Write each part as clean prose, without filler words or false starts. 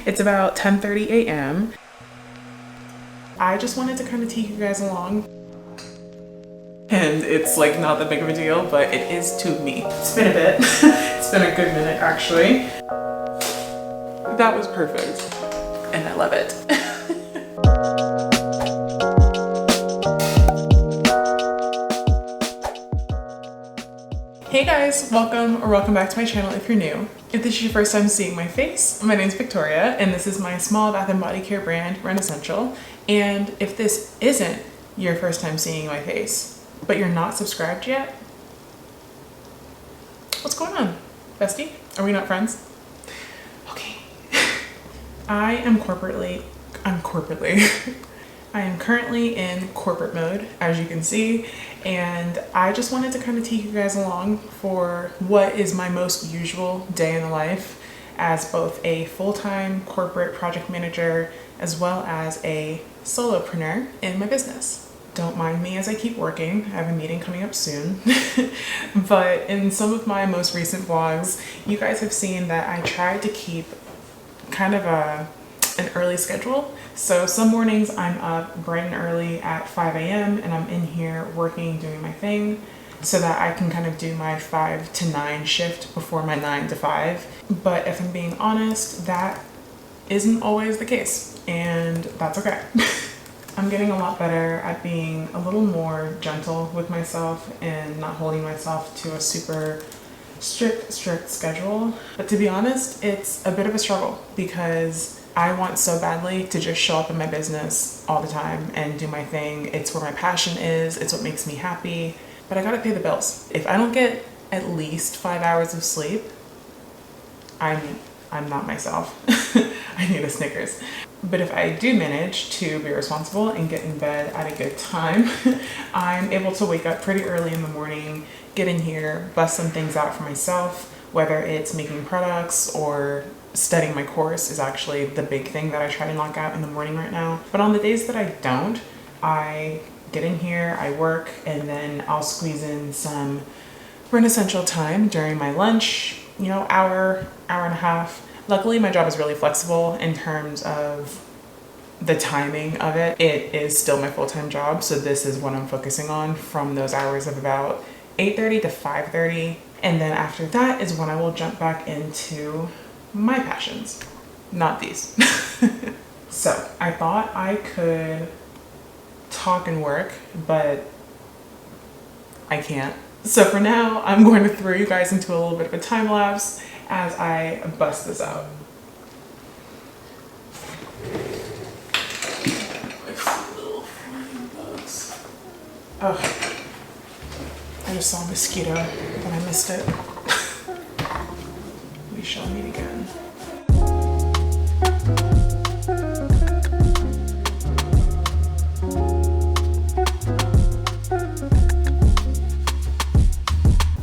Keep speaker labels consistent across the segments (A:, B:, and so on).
A: It's about 10:30 a.m. I just wanted to kind of take you guys along. And it's like not that big of a deal, but it is to me. It's been a bit. It's been a good minute actually. That was perfect. And I love it. Hey guys, welcome back to my channel if you're new. If this is your first time seeing my face, my name's Victoria and this is my small bath and body care brand, Renascential. And if this isn't your first time seeing my face, but you're not subscribed yet, what's going on, bestie? Are we not friends? Okay. I am currently in corporate mode, as you can see, and I just wanted to kind of take you guys along for what is my most usual day in the life as both a full-time corporate project manager as well as a solopreneur in my business. Don't mind me as I keep working. I have a meeting coming up soon. But in some of my most recent vlogs, you guys have seen that I tried to keep kind of an early schedule. So some mornings I'm up bright and early at 5 a.m. and I'm in here working, doing my thing so that I can kind of do my 5 to 9 shift before my 9 to 5. But if I'm being honest, that isn't always the case, and that's okay. I'm getting a lot better at being a little more gentle with myself and not holding myself to a super strict schedule. But to be honest, it's a bit of a struggle because I want so badly to just show up in my business all the time and do my thing. It's where my passion is. It's what makes me happy. But I gotta pay the bills. If I don't get at least 5 hours of sleep, I'm not myself. I need a Snickers. But if I do manage to be responsible and get in bed at a good time, I'm able to wake up pretty early in the morning, get in here, bust some things out for myself, whether it's making products or studying my course is actually the big thing that I try to knock out in the morning right now. But on the days that I don't, I get in here, I work, and then I'll squeeze in some Renascential time during my lunch, hour and a half. Luckily, my job is really flexible in terms of the timing of it. It is still my full-time job, so this is what I'm focusing on from those hours of about 8:30 to 5:30. And then after that is when I will jump back into my passions, not these. So I thought I could talk and work, but I can't. So for now, I'm going to throw you guys into a little bit of a time lapse as I bust this out. Oh, I just saw a mosquito and I missed it. We shall meet again.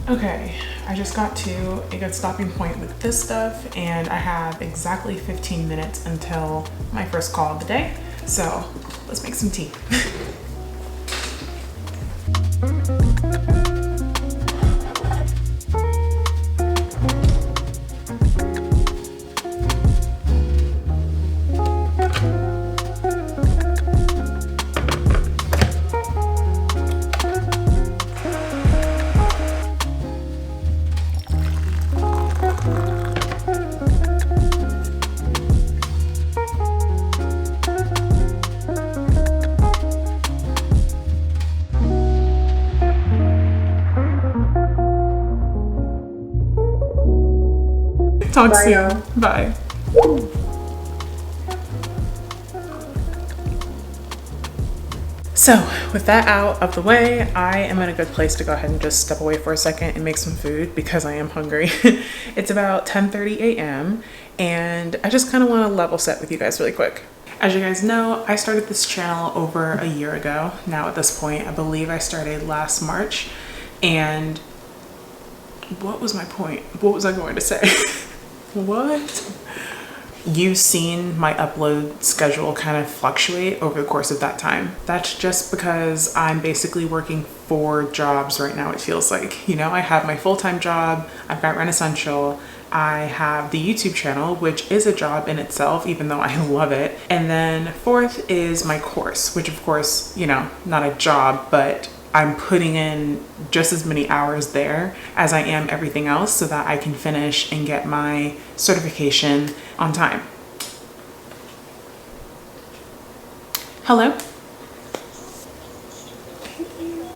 A: Okay, I just got to a good stopping point with this stuff and I have exactly 15 minutes until my first call of the day. So let's make some tea. Talk soon. Bye. So with that out of the way, I am in a good place to go ahead and just step away for a second and make some food because I am hungry. It's about 10:30 a.m. and I just kind of want to level set with you guys really quick. As you guys know, I started this channel over a year ago. Now at this point, I believe I started last March. And what was my point? What was I going to say? What? You've seen my upload schedule kind of fluctuate over the course of that time. That's just because I'm basically working 4 jobs right now, it feels like. I have my full-time job, I've got Renascential, I have the YouTube channel, which is a job in itself, even though I love it. And then fourth is my course, which of course, you know, not a job, but I'm putting in just as many hours there as I am everything else so that I can finish and get my certification on time. Hello?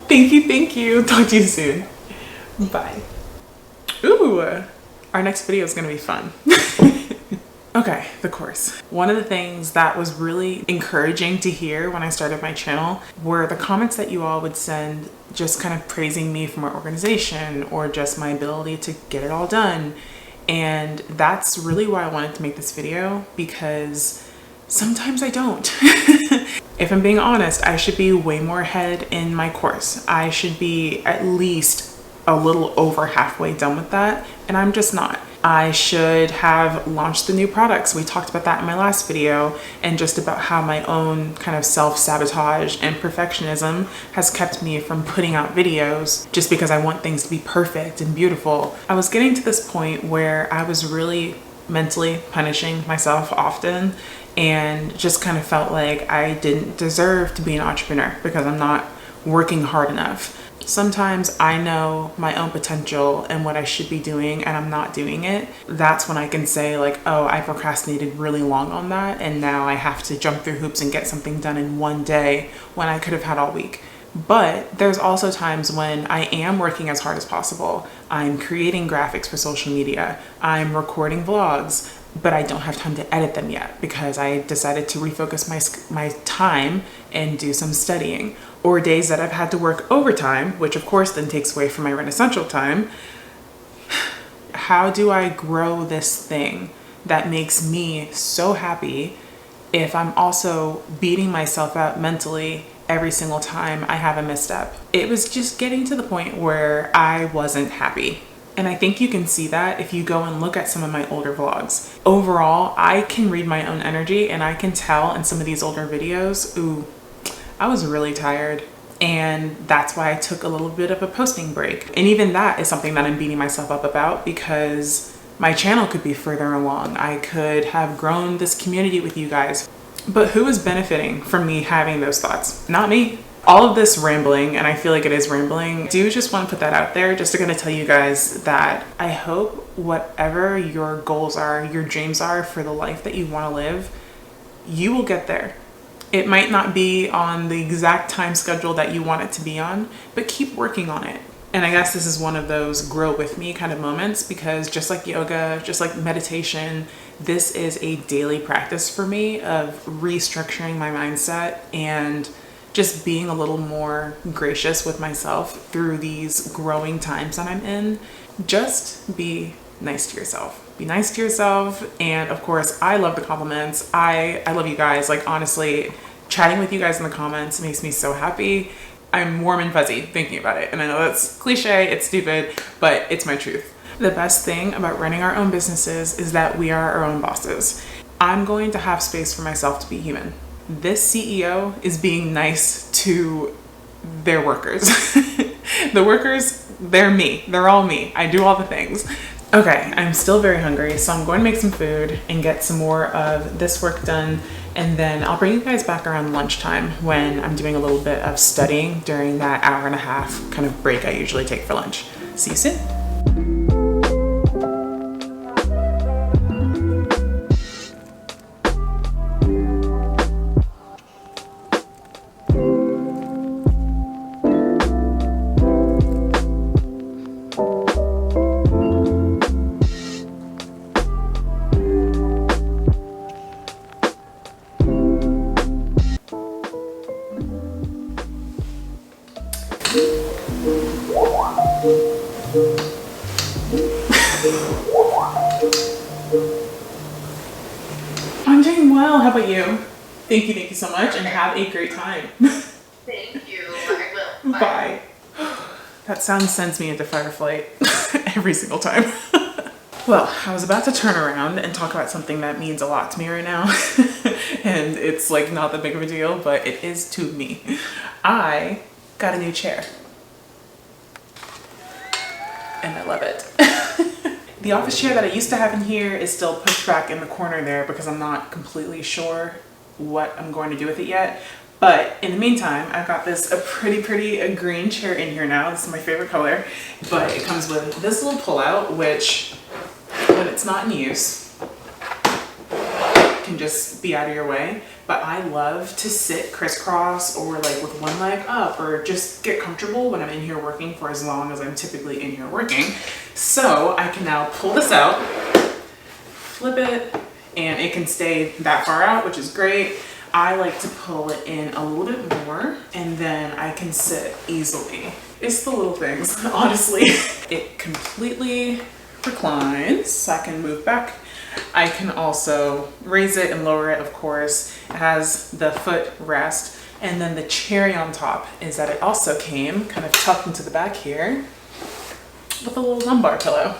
A: Thank you. Talk to you soon. Bye. Ooh, our next video is gonna be fun. Okay, the course. One of the things that was really encouraging to hear when I started my channel were the comments that you all would send, just kind of praising me for my organization or just my ability to get it all done. And that's really why I wanted to make this video, because sometimes I don't. If I'm being honest, I should be way more ahead in my course. I should be at least a little over halfway done with that, and I'm just not. I should have launched the new products. We talked about that in my last video, and just about how my own kind of self-sabotage and perfectionism has kept me from putting out videos just because I want things to be perfect and beautiful. I was getting to this point where I was really mentally punishing myself often, and just kind of felt like I didn't deserve to be an entrepreneur because I'm not working hard enough. Sometimes I know my own potential and what I should be doing and I'm not doing it. That's when I can say like, oh, I procrastinated really long on that and now I have to jump through hoops and get something done in one day when I could have had all week. But there's also times when I am working as hard as possible. I'm creating graphics for social media. I'm recording vlogs, but I don't have time to edit them yet because I decided to refocus my time and do some studying. Or days that I've had to work overtime, which of course then takes away from my Renascential time. How do I grow this thing that makes me so happy if I'm also beating myself up mentally every single time I have a misstep? It was just getting to the point where I wasn't happy. And I think you can see that if you go and look at some of my older vlogs. Overall, I can read my own energy and I can tell in some of these older videos, ooh, I was really tired. And that's why I took a little bit of a posting break. And even that is something that I'm beating myself up about because my channel could be further along. I could have grown this community with you guys. But who is benefiting from me having those thoughts? Not me. All of this rambling, and I feel like it is rambling, I do just want to put that out there just to kind of tell you guys that I hope whatever your goals are, your dreams are for the life that you want to live, you will get there. It might not be on the exact time schedule that you want it to be on, but keep working on it. And I guess this is one of those grow with me kind of moments because just like yoga, just like meditation, this is a daily practice for me of restructuring my mindset and just being a little more gracious with myself through these growing times that I'm in. Just be nice to yourself. Be nice to yourself. And of course, I love the compliments. I love you guys. Like honestly, chatting with you guys in the comments makes me so happy. I'm warm and fuzzy thinking about it. And I know that's cliche, it's stupid, but it's my truth. The best thing about running our own businesses is that we are our own bosses. I'm going to have space for myself to be human. This CEO is being nice to their workers. The workers, they're me. They're all me. I do all the things. Okay, I'm still very hungry, so I'm going to make some food and get some more of this work done. And then I'll bring you guys back around lunchtime when I'm doing a little bit of studying during that hour and a half kind of break I usually take for lunch. See you soon. I'm doing well. How about you? Thank you so much, and have a great time.
B: Thank you. I will.
A: Bye. That sound sends me into fight or flight every single time. Well, I was about to turn around and talk about something that means a lot to me right now. And it's like not that big of a deal, but it is to me. I got a new chair. And I love it. The office chair that I used to have in here is still pushed back in the corner there because I'm not completely sure what I'm going to do with it yet. But in the meantime, I've got this a pretty green chair in here now. This is my favorite color. But it comes with this little pullout, which when it's not in use, can just be out of your way. But I love to sit crisscross or like with one leg up or just get comfortable when I'm in here working for as long as I'm typically in here working. So I can now pull this out, flip it, and it can stay that far out, which is great. I like to pull it in a little bit more and then I can sit easily. It's the little things, honestly. It completely reclines, so I can move back. I can also raise it and lower it, of course. It has the foot rest. And then the cherry on top is that it also came kind of tucked into the back here with a little lumbar pillow.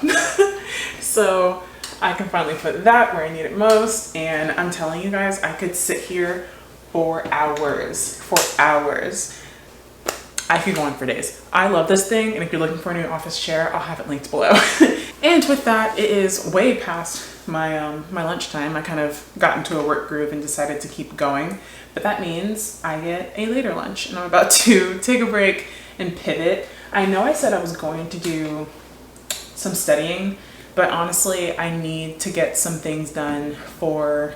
A: So I can finally put that where I need it most. And I'm telling you guys, I could sit here for hours, I could go on for days. I love this thing, and if you're looking for a new office chair, I'll have it linked below. And with that, it is way past my my lunchtime. I kind of got into a work groove and decided to keep going, but that means I get a later lunch, and I'm about to take a break and pivot. I know I said I was going to do some studying, but honestly, I need to get some things done for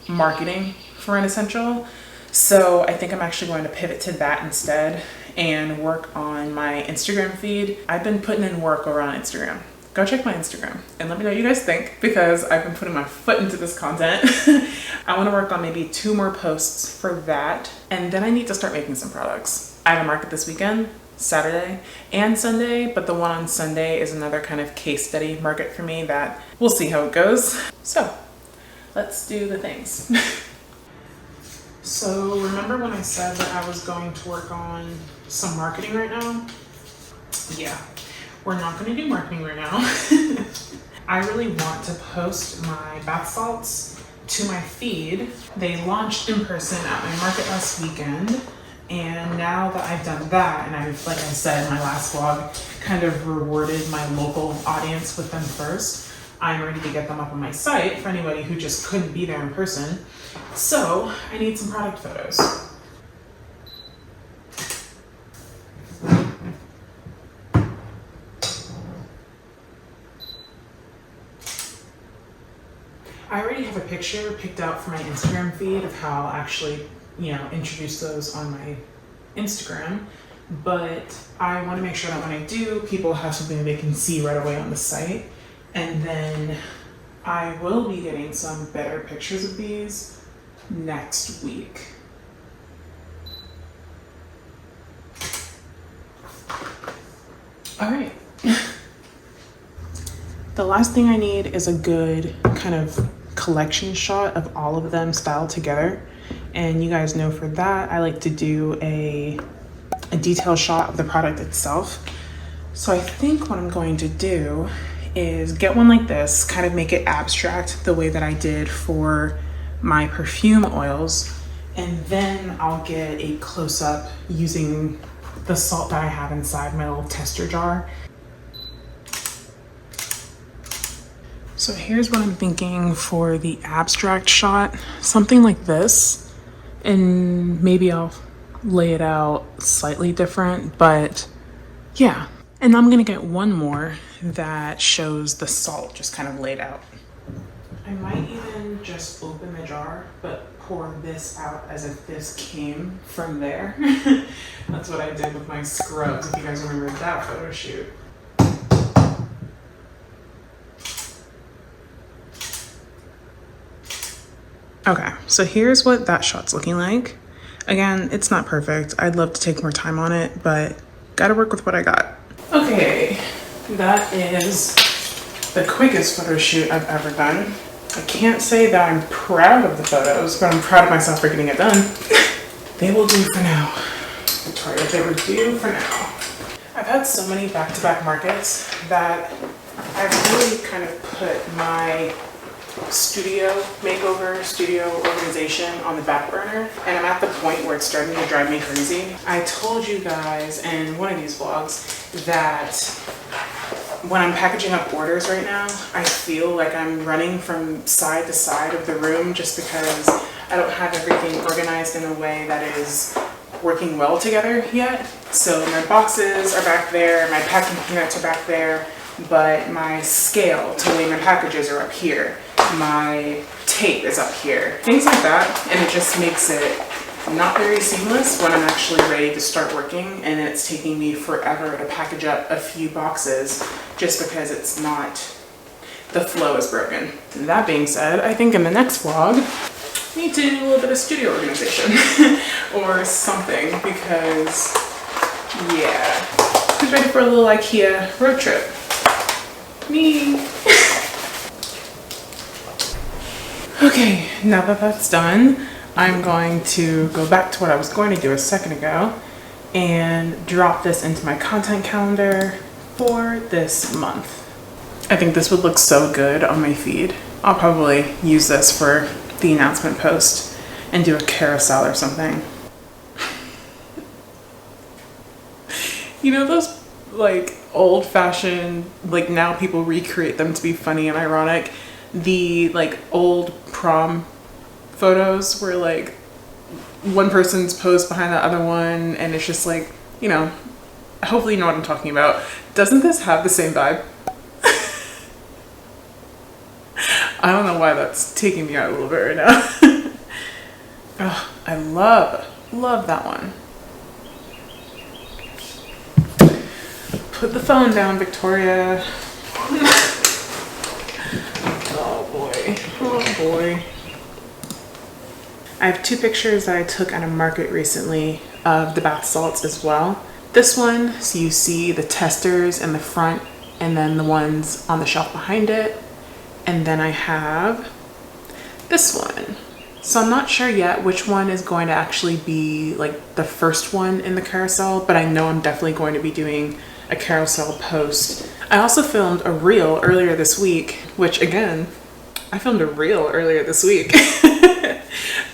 A: marketing for Renascential. So I think I'm actually going to pivot to that instead and work on my Instagram feed. I've been putting in work over on Instagram. Go check my Instagram and let me know what you guys think, because I've been putting my foot into this content. I want to work on maybe 2 more posts for that. And then I need to start making some products. I have a market this weekend, Saturday and Sunday, but the one on Sunday is another kind of case study market for me that we'll see how it goes. So let's do the things. So remember when I said that I was going to work on some marketing right now? Yeah, we're not going to do marketing right now. I really want to post my bath salts to my feed. They launched in person at my market last weekend. And now that I've done that, and I've, like I said in my last vlog, kind of rewarded my local audience with them first, I'm ready to get them up on my site for anybody who just couldn't be there in person. So I need some product photos. I already have a picture picked out for my Instagram feed of how I'll actually, introduce those on my Instagram. But I want to make sure that when I do, people have something that they can see right away on the site. And then I will be getting some better pictures of these next week. All right. The last thing I need is a good kind of collection shot of all of them styled together. And you guys know for that, I like to do a detailed shot of the product itself. So I think what I'm going to do is get one like this, kind of make it abstract the way that I did for my perfume oils. And then I'll get a close-up using the salt that I have inside my little tester jar. So here's what I'm thinking for the abstract shot, something like this. And maybe I'll lay it out slightly different, but yeah. And I'm gonna get one more that shows the salt just kind of laid out. I might even just open the jar, but pour this out as if this came from there. That's what I did with my scrubs, if you guys remember that photo shoot. Okay, so here's what that shot's looking like. Again, it's not perfect. I'd love to take more time on it, but gotta work with what I got. Okay, that is the quickest photo shoot I've ever done. I can't say that I'm proud of the photos, but I'm proud of myself for getting it done. They will do for now. Victoria, they will do for now. I've had so many back-to-back markets that I've really kind of put my studio makeover, studio organization on the back burner, and I'm at the point where it's starting to drive me crazy. I told you guys in one of these vlogs that when I'm packaging up orders right now, I feel like I'm running from side to side of the room just because I don't have everything organized in a way that is working well together yet. So my boxes are back there, my packing peanuts are back there, but my scale to weigh my packages are up here. My tape is up here. Things like that, and it just makes it not very seamless when I'm actually ready to start working, and it's taking me forever to package up a few boxes just because it's not, the flow is broken. That being said, I think in the next vlog, I need to do a little bit of studio organization or something because, yeah, who's ready for a little IKEA road trip? Me. Okay, now that that's done, I'm going to go back to what I was going to do a second ago and drop this into my content calendar for this month. I think this would look so good on my feed. I'll probably use this for the announcement post and do a carousel or something. You know those like old-fashioned, like now people recreate them to be funny and ironic, the like old prom photos where like one person's posed behind the other one and it's just like, you know, hopefully you know what I'm talking about. Doesn't this have the same vibe? I don't know why that's taking me out a little bit right now. Oh, I love that one. Put the phone down, Victoria. Oh boy, oh boy. I have two pictures that I took at a market recently of the bath salts as well. This one, so you see the testers in the front and then the ones on the shelf behind it. And then I have this one. So I'm not sure yet which one is going to actually be like the first one in the carousel, but I know I'm definitely going to be doing a carousel post. I also filmed a reel earlier this week, which again, I filmed a reel earlier this week.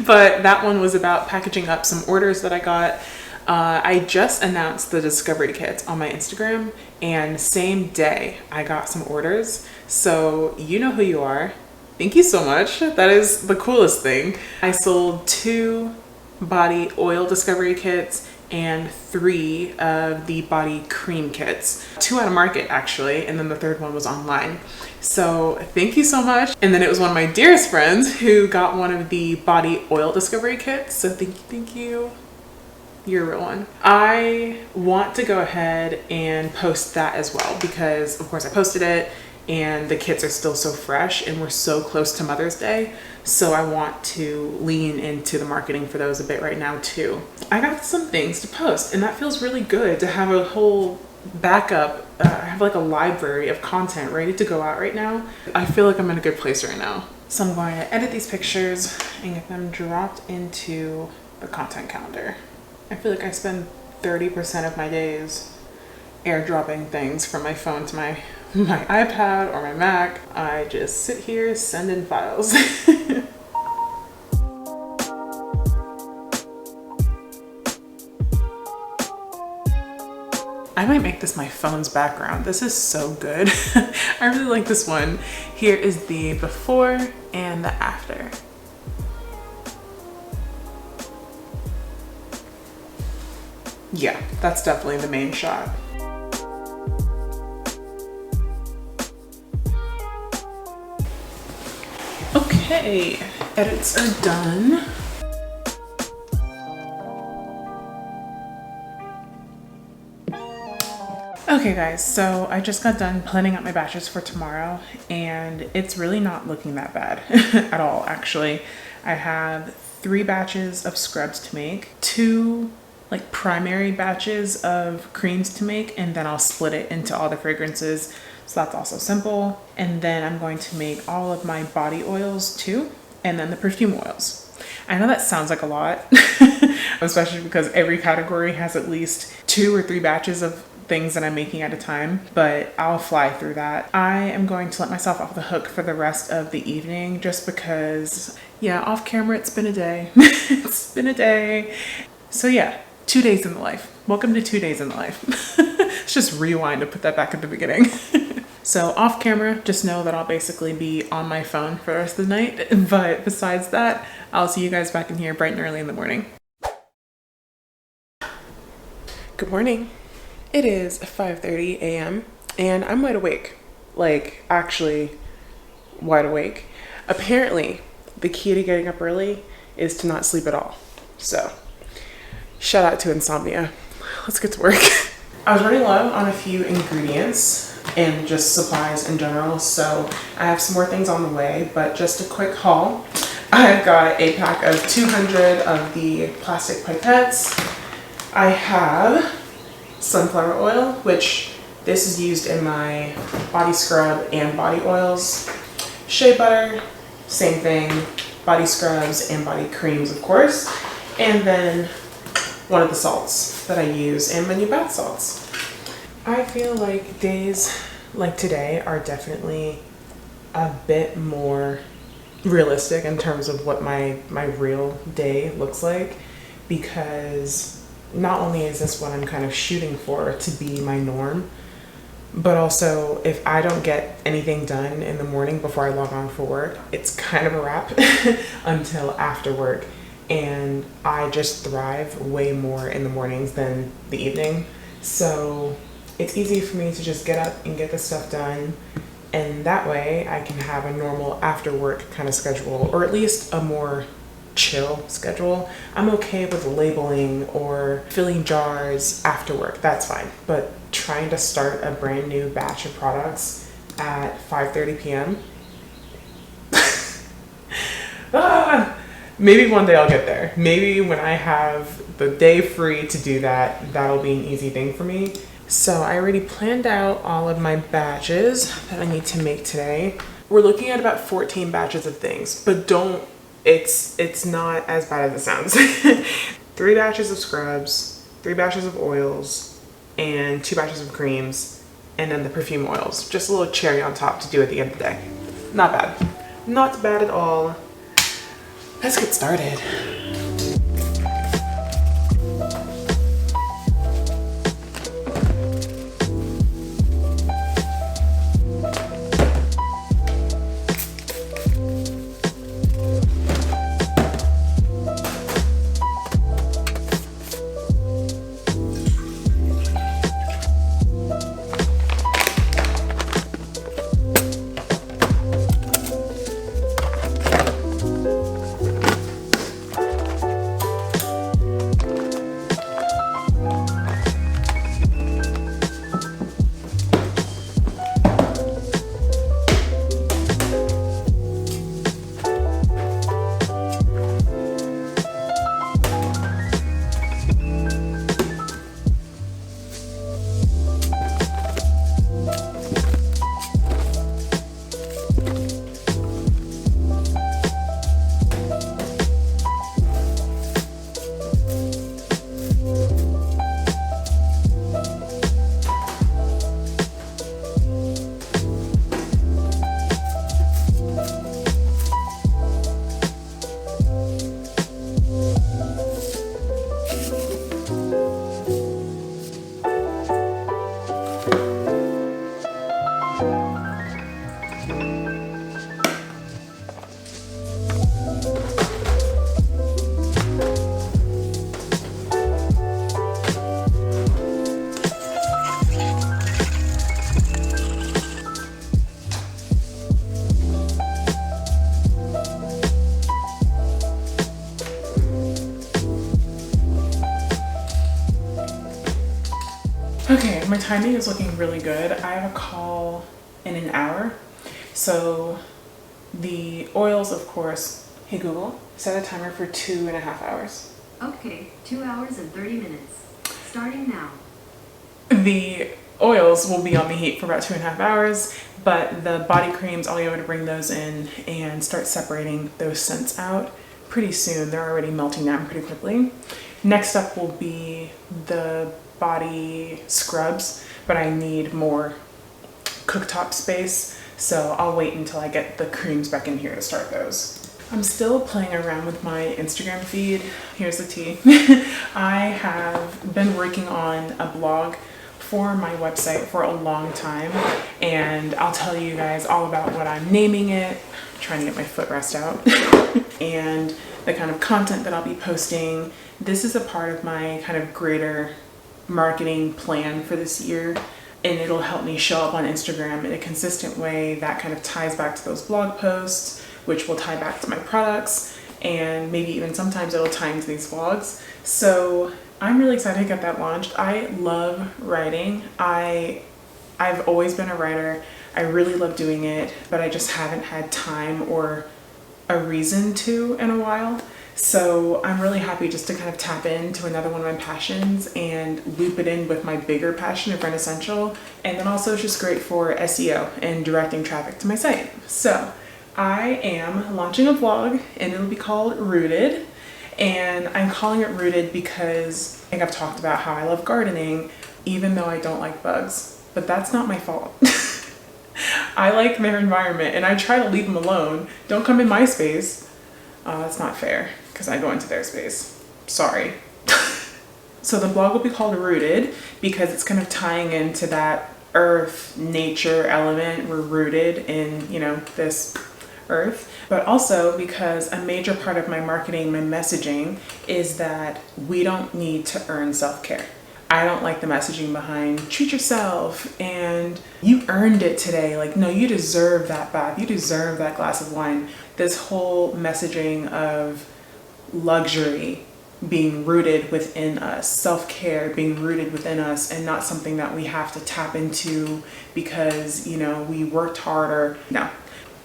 A: But that one was about packaging up some orders that I got. I just announced the discovery kits on my Instagram, and same day I got some orders. So you know who you are. Thank you so much. That is the coolest thing. I sold 2 body oil discovery kits and 3 of the body cream kits. 2 at a market actually, and then the 3rd one was online. So thank you so much. And then it was one of my dearest friends who got one of the body oil discovery kits. So thank you. You're a real one. I want to go ahead and post that as well because of course I posted it and the kits are still so fresh and we're so close to Mother's Day. So I want to lean into the marketing for those a bit right now too. I got some things to post and that feels really good to have a whole backup. I have like a library of content ready to go out right now. I feel like I'm in a good place right now. So I'm going to edit these pictures and get them dropped into the content calendar. I feel like I spend 30% of my days airdropping things from my phone to my iPad or my Mac. I just sit here sending files. I might make this my phone's background. This is so good. I really like this one. Here is the before and the after. Yeah, that's definitely the main shot. Okay, edits are done. Okay guys, so I just got done planning out my batches for tomorrow and it's really not looking that bad at all actually. I have 3 batches of scrubs to make, 2 like primary batches of creams to make, and then I'll split it into all the fragrances. So that's also simple. And then I'm going to make all of my body oils too, and then the perfume oils. I know that sounds like a lot, especially because every category has at least 2 or 3 batches of things that I'm making at a time, but I'll fly through that. I am going to let myself off the hook for the rest of the evening just because, yeah, off camera, it's been a day. It's been a day. So yeah, 2 days in the life. Welcome to 2 days in the life. Let's just rewind and put that back at the beginning. So off camera, just know that I'll basically be on my phone for the rest of the night. But besides that, I'll see you guys back in here bright and early in the morning. Good morning. It is 5:30 a.m. and I'm wide awake. Like, actually wide awake. Apparently, the key to getting up early is to not sleep at all. So, shout out to insomnia. Let's get to work. I was running low on a few ingredients and just supplies in general, so I have some more things on the way, but just a quick haul. I've got a pack of 200 of the plastic pipettes. I have sunflower oil, which this is used in my body scrub and body oils. Shea butter, same thing, body scrubs and body creams, of course. And then one of the salts that I use, and my new bath salts. I feel like days like today are definitely a bit more realistic in terms of what my real day looks like, because not only is this what I'm kind of shooting for to be my norm, but also if I don't get anything done in the morning before I log on for work, it's kind of a wrap until after work. And I just thrive way more in the mornings than the evening. So it's easy for me to just get up and get this stuff done. And that way I can have a normal after work kind of schedule, or at least a more chill schedule. I'm okay with labeling or filling jars after work, that's fine. But trying to start a brand new batch of products at 5:30 p.m. Maybe one day I'll get there. Maybe when I have the day free to do that, that'll be an easy thing for me. So I already planned out all of my batches that I need to make today. We're looking at about 14 batches of things, but it's not as bad as it sounds. 3 batches of scrubs, 3 batches of oils, and 2 batches of creams, and then the perfume oils. Just a little cherry on top to do at the end of the day. Not bad. Not bad at all. Let's get started. Okay, my timing is looking really good. I have a call in an hour. So the oils, of course. Hey Google, set a timer for 2.5 hours.
C: Okay, 2 hours and 30 minutes. Starting now.
A: The oils will be on the heat for about 2.5 hours, but the body creams, I'll be able to bring those in and start separating those scents out pretty soon. They're already melting down pretty quickly. Next up will be the body scrubs, but I need more cooktop space, so I'll wait until I get the creams back in here to start those. I'm still playing around with my Instagram feed. Here's the tea. I have been working on a blog for my website for a long time, and I'll tell you guys all about what I'm naming it, I'm trying to get my footrest out, and the kind of content that I'll be posting. This is a part of my kind of greater marketing plan for this year, and it'll help me show up on Instagram in a consistent way that kind of ties back to those blog posts, which will tie back to my products, and maybe even sometimes it'll tie into these vlogs. So I'm really excited to get that launched. I love writing. I've always been a writer. I really love doing it, but I just haven't had time or a reason to in a while. So I'm really happy just to kind of tap into another one of my passions and loop it in with my bigger passion of Renascential. And then also it's just great for SEO and directing traffic to my site. So I am launching a vlog and it'll be called Rooted. And I'm calling it Rooted because I think I've talked about how I love gardening, even though I don't like bugs. But that's not my fault. I like their environment and I try to leave them alone. Don't come in my space. That's not fair because I go into their space. Sorry. So the blog will be called Rooted because it's kind of tying into that earth, nature element. We're rooted in, you know, this earth. But also because a major part of my marketing, my messaging is that we don't need to earn self-care. I don't like the messaging behind treat yourself and you earned it today. Like, no, you deserve that bath. You deserve that glass of wine. This whole messaging of luxury being rooted within us, self-care being rooted within us, and not something that we have to tap into because, you know, we worked harder. No,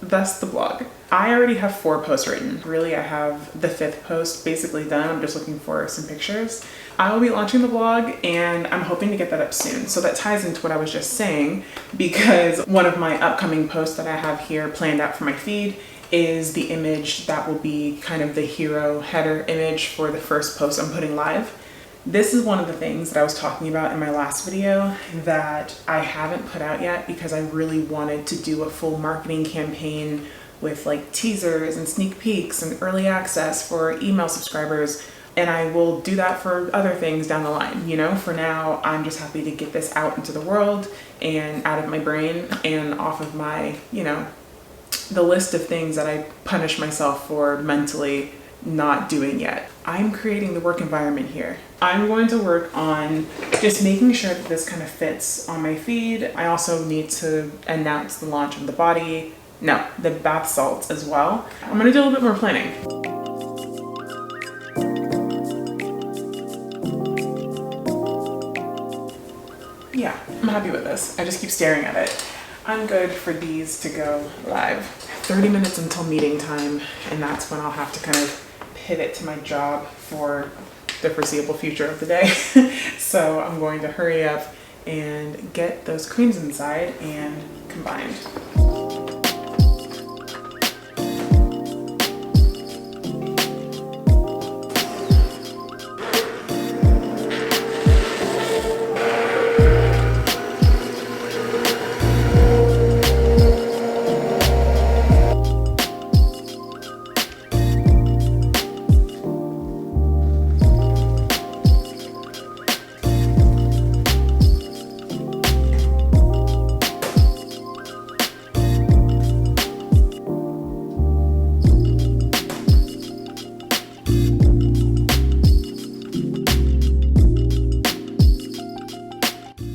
A: that's the blog. I already have 4 posts written. Really, I have the 5th post basically done. I'm just looking for some pictures. I will be launching the blog and I'm hoping to get that up soon. So that ties into what I was just saying, because one of my upcoming posts that I have here planned out for my feed is the image that will be kind of the hero header image for the first post I'm putting live. This is one of the things that I was talking about in my last video that I haven't put out yet because I really wanted to do a full marketing campaign with like teasers and sneak peeks and early access for email subscribers. And I will do that for other things down the line. You know, for now, I'm just happy to get this out into the world and out of my brain and off of my, you know, the list of things that I punish myself for mentally not doing yet. I'm creating the work environment here. I'm going to work on just making sure that this kind of fits on my feed. I also need to announce the launch of the bath salts as well. I'm gonna do a little bit more planning. Yeah, I'm happy with this. I just keep staring at it. I'm good for these to go live. 30 minutes until meeting time, and that's when I'll have to kind of pivot to my job for the foreseeable future of the day. So I'm going to hurry up and get those creams inside and combined.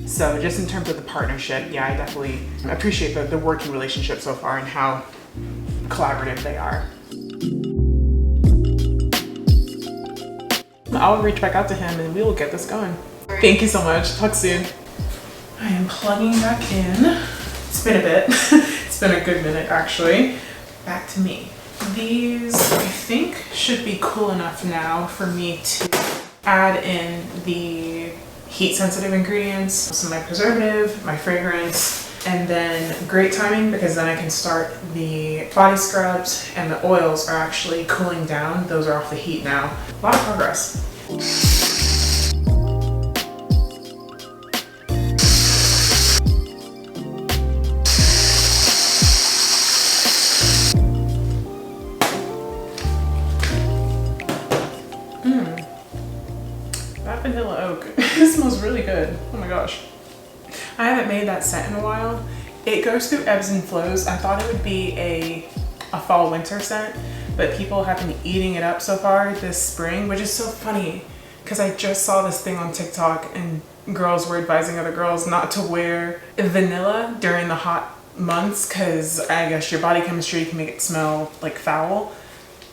A: So just in terms of the partnership, yeah, I definitely appreciate the working relationship so far and how collaborative they are. I'll reach back out to him and we will get this going. Thank you so much. Talk soon. I am plugging back in. It's been a bit. It's been a good minute actually. Back to me. These I think should be cool enough now for me to add in the heat sensitive ingredients, so my preservative, my fragrance, and then great timing because then I can start the body scrubs, and the oils are actually cooling down. Those are off the heat now. A lot of progress. That vanilla oak. It smells really good. Oh my gosh. I haven't made that scent in a while. It goes through ebbs and flows. I thought it would be a fall winter scent, but people have been eating it up so far this spring, which is so funny because I just saw this thing on TikTok and girls were advising other girls not to wear vanilla during the hot months because I guess your body chemistry can make it smell like foul.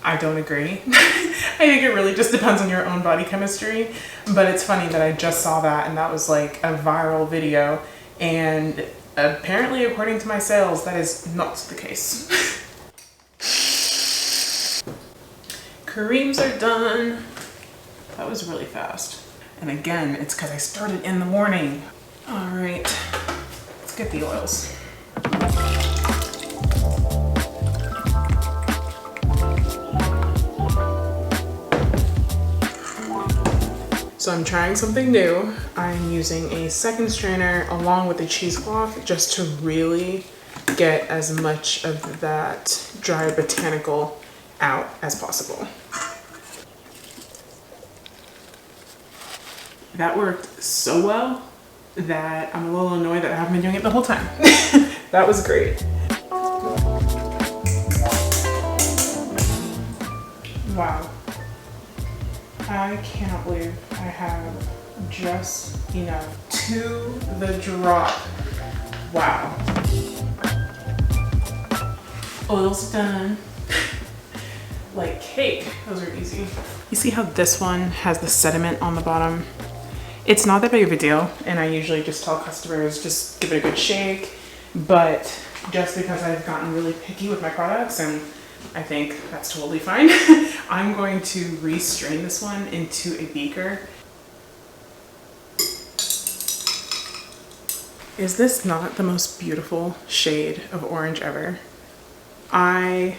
A: I don't agree. I think it really just depends on your own body chemistry, but it's funny that I just saw that and that was like a viral video, and apparently according to my sales that is not the case. Creams are done. That was really fast. And again, it's because I started in the morning. All right, let's get the oils. So I'm trying something new. I'm using a second strainer along with a cheesecloth just to really get as much of that dry botanical out as possible. That worked so well that I'm a little annoyed that I haven't been doing it the whole time. That was great. Wow. I cannot believe I have just enough to the drop. Wow. Oil's done. Like cake. Those are easy. You see how this one has the sediment on the bottom? It's not that big of a deal, and I usually just tell customers just give it a good shake, but just because I've gotten really picky with my products, and I think that's totally fine, I'm going to re-strain this one into a beaker. Is this not the most beautiful shade of orange ever? I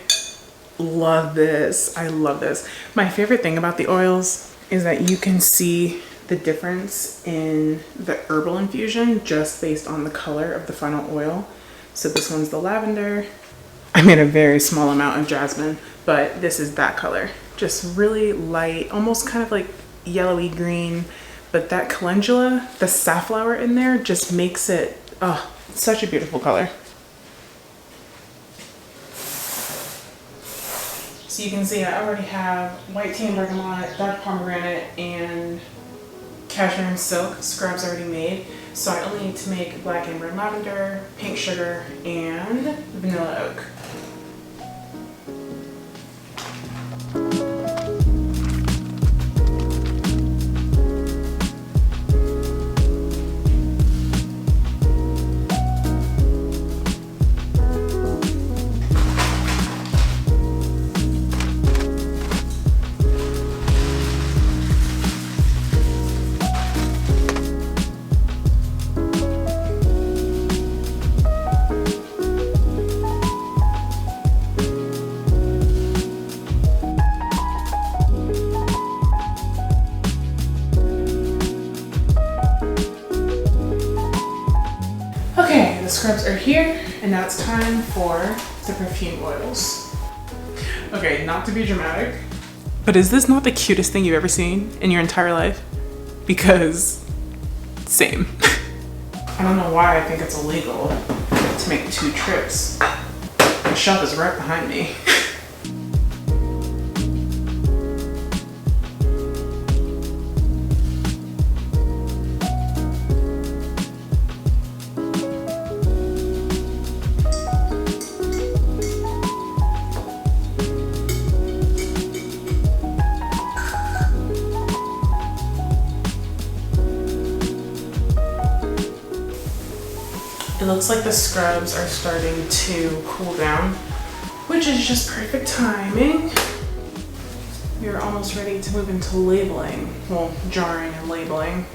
A: love this. I love this. My favorite thing about the oils is that you can see the difference in the herbal infusion just based on the color of the final oil. So this one's the lavender. I made a very small amount of jasmine, but this is that color. Just really light, almost kind of like yellowy green, but that calendula, the safflower in there just makes it, oh, such a beautiful color. So you can see I already have white tea and bergamot, dark pomegranate, and cashmere and silk scrubs already made. So I only need to make black amber and lavender, pink sugar, and vanilla oak. Okay, the scrubs are here, and now it's time for the perfume oils. Okay, not to be dramatic, but is this not the cutest thing you've ever seen in your entire life? Because, same. I don't know why I think it's illegal to make 2 trips. The shelf is right behind me. It looks like the scrubs are starting to cool down, which is just perfect timing. You're almost ready to move into labeling. Well, jarring and labeling.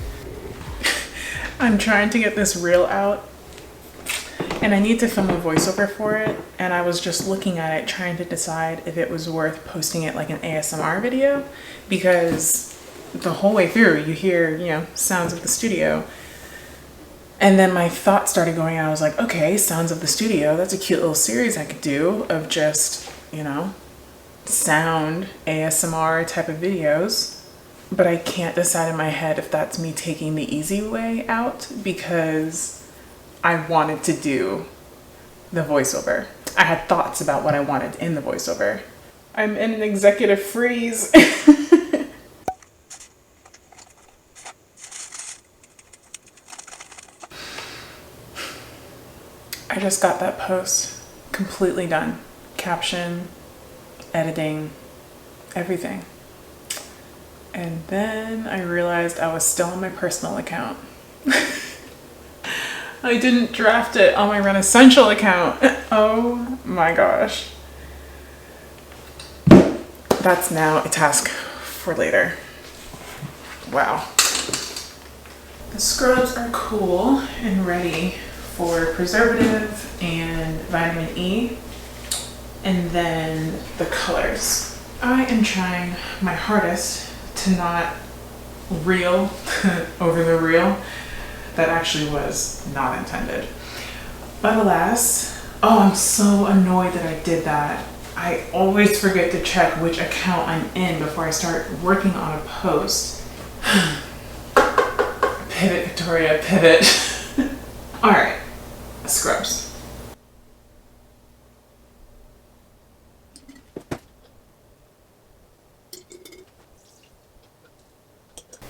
A: I'm trying to get this reel out, and I need to film a voiceover for it, and I was just looking at it trying to decide if it was worth posting it like an ASMR video, because the whole way through you hear, you know, sounds of the studio. And then my thoughts started going out. I was like, okay, sounds of the studio. That's a cute little series I could do of just, you know, sound ASMR type of videos. But I can't decide in my head if that's me taking the easy way out, because I wanted to do the voiceover. I had thoughts about what I wanted in the voiceover. I'm in an executive freeze. I just got that post completely done. Caption, editing, everything. And then I realized I was still on my personal account. I didn't draft it on my Renascential account. Oh my gosh. That's now a task for later. Wow. The scrubs are cool and ready for preservative and vitamin E. And then the colors. I am trying my hardest to not reel over the reel. That actually was not intended. But alas, oh, I'm so annoyed that I did that. I always forget to check which account I'm in before I start working on a post. Pivot, Victoria, pivot. All right, scrubs.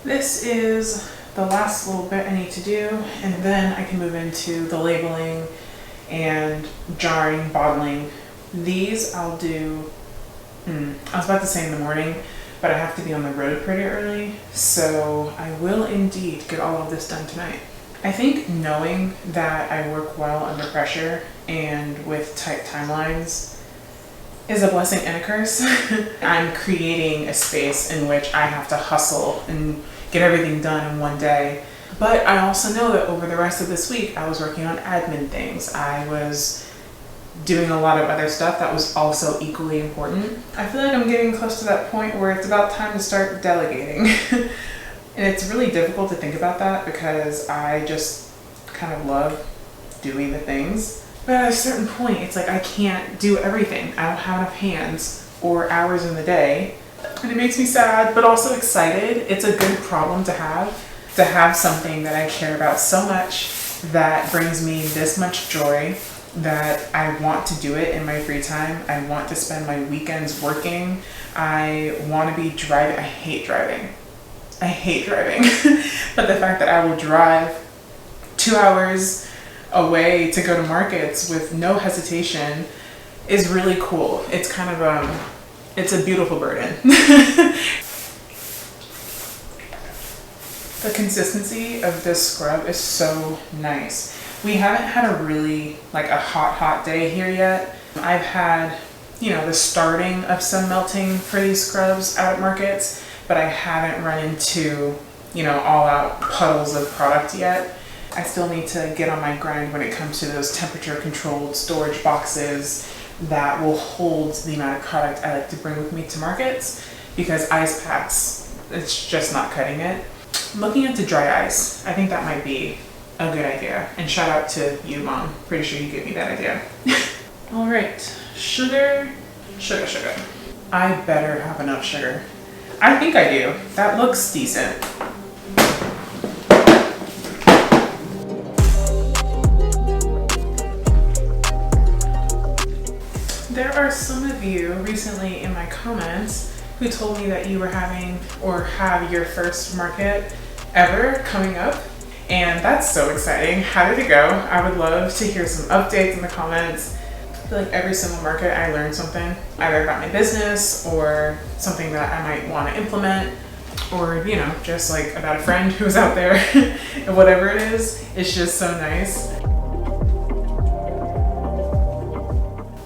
A: This is the last little bit I need to do, and then I can move into the labeling and jarring, bottling. These I'll do, I was about to say in the morning, but I have to be on the road pretty early, so I will indeed get all of this done tonight. I think knowing that I work well under pressure and with tight timelines is a blessing and a curse. I'm creating a space in which I have to hustle and get everything done in one day. But I also know that over the rest of this week, I was working on admin things. I was doing a lot of other stuff that was also equally important. I feel like I'm getting close to that point where it's about time to start delegating. And it's really difficult to think about that because I just kind of love doing the things. But at a certain point, it's like I can't do everything. I don't have enough hands or hours in the day. And it makes me sad, but also excited. It's a good problem to have something that I care about so much that brings me this much joy that I want to do it in my free time. I want to spend my weekends working. I want to be driving. I hate driving. But the fact that I will drive 2 hours away to go to markets with no hesitation is really cool. It's kind of it's a beautiful burden. The consistency of this scrub is so nice. We haven't had a really a hot day here yet. I've had, the starting of some melting for these scrubs out at markets, but I haven't run into, all out puddles of product yet. I still need to get on my grind when it comes to those temperature controlled storage boxes that will hold the amount of product I like to bring with me to markets, because ice packs, it's just not cutting it. I'm looking into dry ice. I think that might be a good idea. And shout out to you, Mom. Pretty sure you gave me that idea. All right, sugar. I better have enough sugar. I think I do. That looks decent. There are some of you recently in my comments who told me that you were having or have your first market ever coming up. And that's so exciting. How did it go? I would love to hear some updates in the comments. I feel like every single market I learned something, either about my business or something that I might want to implement, or, just about a friend who's out there. And whatever it is, it's just so nice.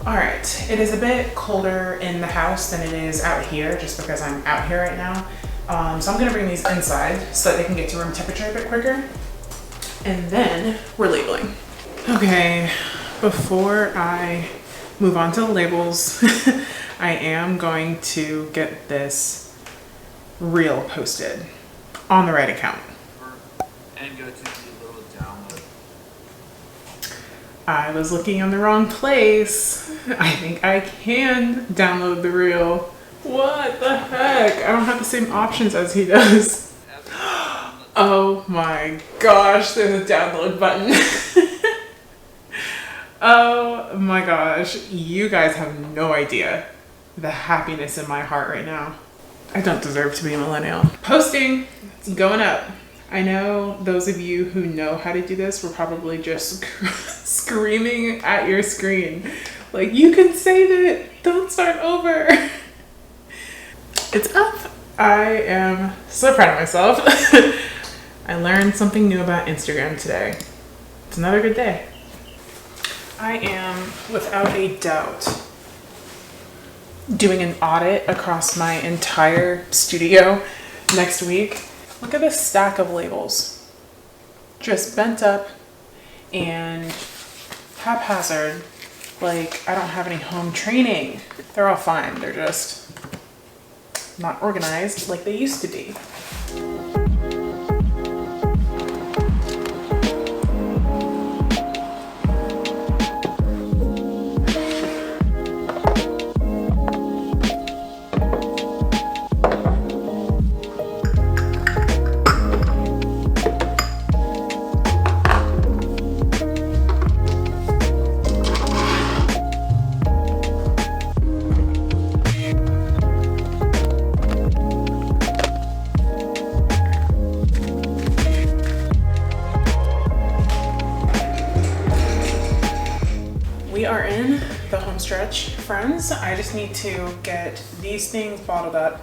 A: All right, it is a bit colder in the house than it is out here, just because I'm out here right now. So I'm gonna bring these inside so that they can get to room temperature a bit quicker. And then we're labeling. Okay, before I move on to the labels, I am going to get this reel posted on the right account.
D: And go to the little download.
A: I was looking in the wrong place. I think I can download the reel. What the heck? I don't have the same options as he does. Oh my gosh, there's a download button. Oh my gosh, you guys have no idea the happiness in my heart right now. I don't deserve to be a millennial. Posting, it's going up. I know those of you who know how to do this were probably just screaming at your screen. Like, you can save it, don't start over. It's up. I am so proud of myself. I learned something new about Instagram today. It's another good day. I am, without a doubt, doing an audit across my entire studio next week. Look at this stack of labels. Just bent up and haphazard. Like, I don't have any home training. They're all fine. They're just not organized like they used to be. We are in the home stretch, friends. I just need to get these things bottled up,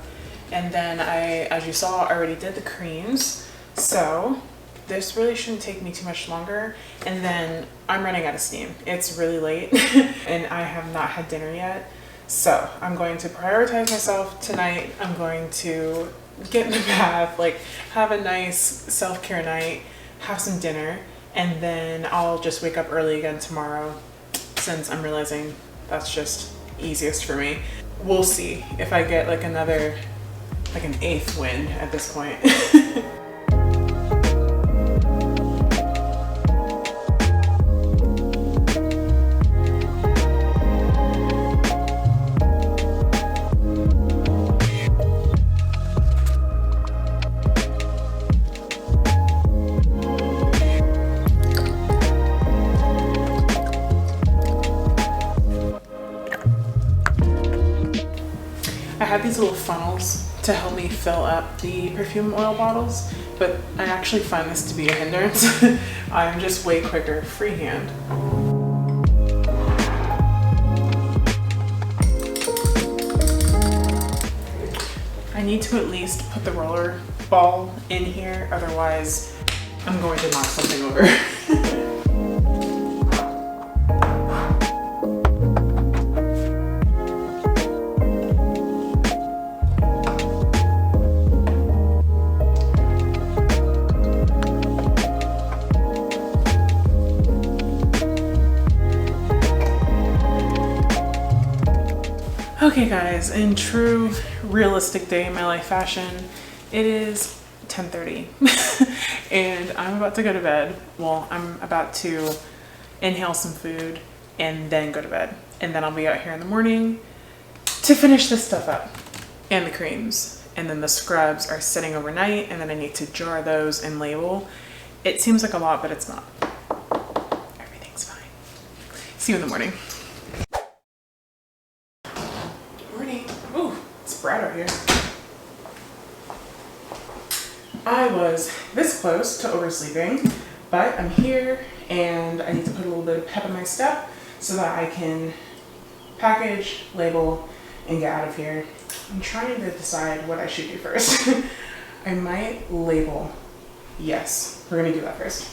A: and then as you saw, I already did the creams, so this really shouldn't take me too much longer. And then I'm running out of steam. It's really late and I have not had dinner yet, so I'm going to prioritize myself tonight. I'm going to get in the bath, like have a nice self-care night, have some dinner, and then I'll just wake up early again tomorrow, since I'm realizing that's just easiest for me. We'll see if I get like an 8th win at this point. I have these little funnels to help me fill up the perfume oil bottles, but I actually find this to be a hindrance. I'm just way quicker freehand. I need to at least put the roller ball in here, otherwise I'm going to knock something over. Okay guys, in true realistic day in my life fashion, it is 10:30 and I'm about to go to bed. Well, I'm about to inhale some food and then go to bed. And then I'll be out here in the morning to finish this stuff up. And the creams. And then the scrubs are sitting overnight, and then I need to jar those and label. It seems like a lot, but it's not. Everything's fine. See you in the morning. It's bright out here. I was this close to oversleeping, but I'm here and I need to put a little bit of pep in my step so that I can package, label, and get out of here. I'm trying to decide what I should do first. I might label. Yes, we're gonna do that first.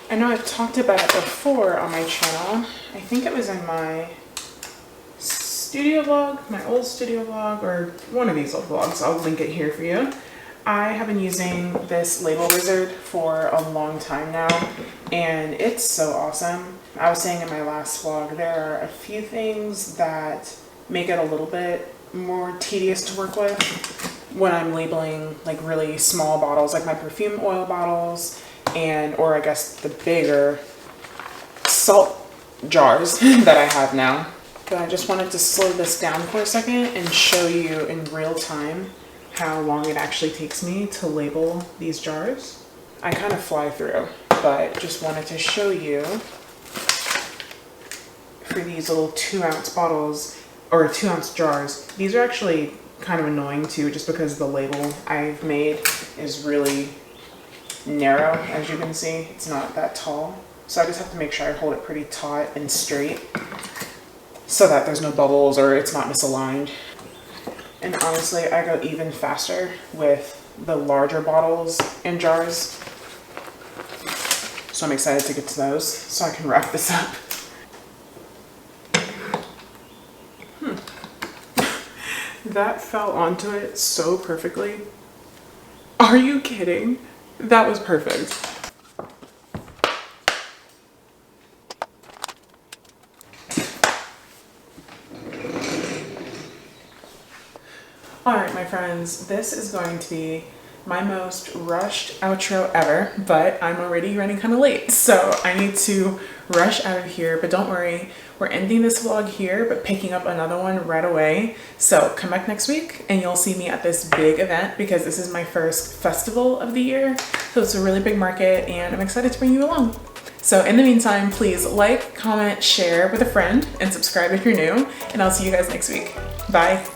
A: I know I've talked about it before on my channel. I think it was in my studio vlog, my old studio vlog, or one of these old vlogs. I'll link it here for you. I have been using this label wizard for a long time now, and it's so awesome. I was saying in my last vlog, there are a few things that make it a little bit more tedious to work with when I'm labeling like really small bottles, like my perfume oil bottles, or I guess the bigger salt jars that I have now. But I just wanted to slow this down for a second and show you in real time how long it actually takes me to label these jars. I kind of fly through, but just wanted to show you for these little 2-ounce bottles or 2-ounce jars. These are actually kind of annoying too, just because the label I've made is really narrow. As you can see, it's not that tall. So I just have to make sure I hold it pretty taut and straight so that there's no bubbles or it's not misaligned. And honestly, I go even faster with the larger bottles and jars. So I'm excited to get to those so I can wrap this up. That fell onto it so perfectly. Are you kidding? That was perfect. All right, my friends, this is going to be my most rushed outro ever, but I'm already running kind of late, so I need to rush out of here. But don't worry, we're ending this vlog here, but picking up another one right away. So come back next week and you'll see me at this big event because this is my first festival of the year. So it's a really big market and I'm excited to bring you along. So in the meantime, please like, comment, share with a friend, and subscribe if you're new, and I'll see you guys next week. Bye.